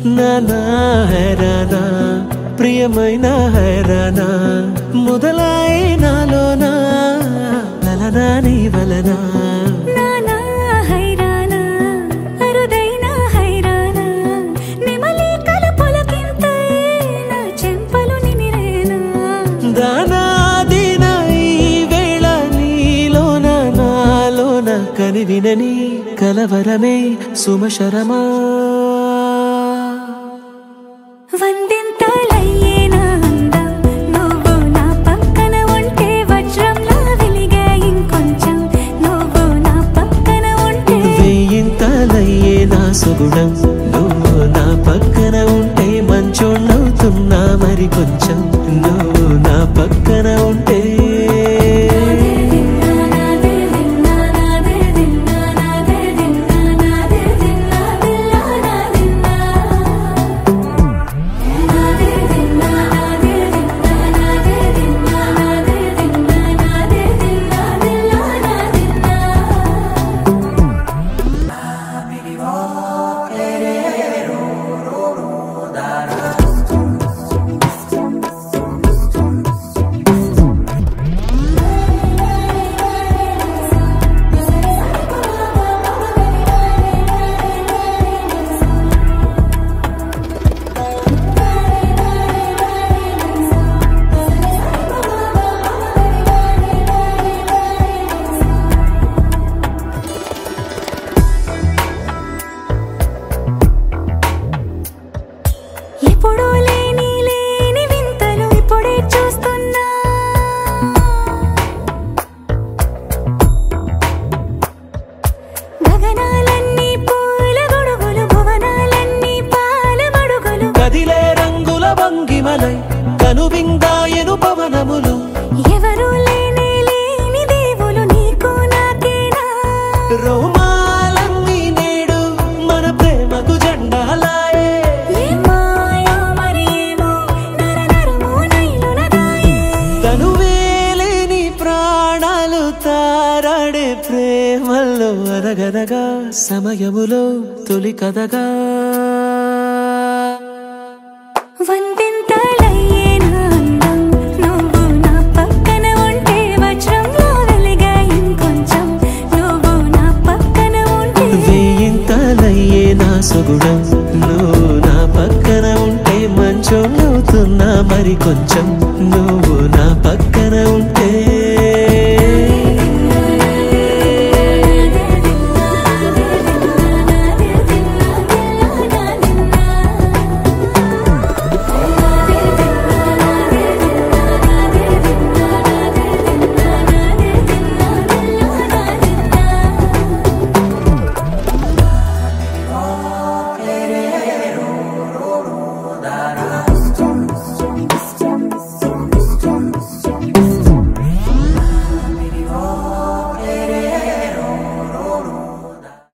నానా హైరానా ప్రియమైన హైరానా మొదలాయి నాలోనా లలనా నీ వలనా నానా హైరానా అరుదైన హైరానా నిమలి కలుపులకింతై నా చెంపలు నిమిరేనా దానా దినా ఈ వేళ నీలోన నాలోన కనివినని కలవరమే సుమశరమా వందింతలయ్యేనా అందం నువ్వు నా పక్కన ఉంటే వజ్రంలా వెలిగే ఇంకొంచెం నువ్వు నా పక్కన ఉంటే వెయ్యింతలయ్యే నా సుగుణం నువ్వు నా పక్కన ఉంటే మంచోణ్ణవుతున్నా మరి కొంచెం నువ్వు నా పక్కన ఉంటే ఎప్పుడూ లేని వింతలు ఇప్పుడే చూస్తున్నా గగనాలన్నీ పూల గొడుగులు భువనాలన్నీ పాల మడుగులు కదిలే రంగుల భంగిమలై కనువిందాయను పవనములు ఎవరూ లేని దేవులు నీకు నాకేనా రోమాలన్నీ నేడు మన ప్రేమకు జెండాలాయే మాయో మరేమో నరనరమో నైలునదాయే తనువేలేని ప్రాణాలు తారాడే ప్రేమల్లో అరగదగా సమయములో తొలి కథగా వందింతలయ్యేనా అందం నువ్వు నా పక్కన ఉంటే వజ్రంలా వెలిగే ఇంకొంచెం నువ్వు నా పక్కన ఉంటే వెయ్యింతలయ్యే నా సుగుణం నువ్వు నా పక్కన ఉంటే మంచోణ్ణవుతున్నా మరి కొంచెం నువ్వు నా పక్కన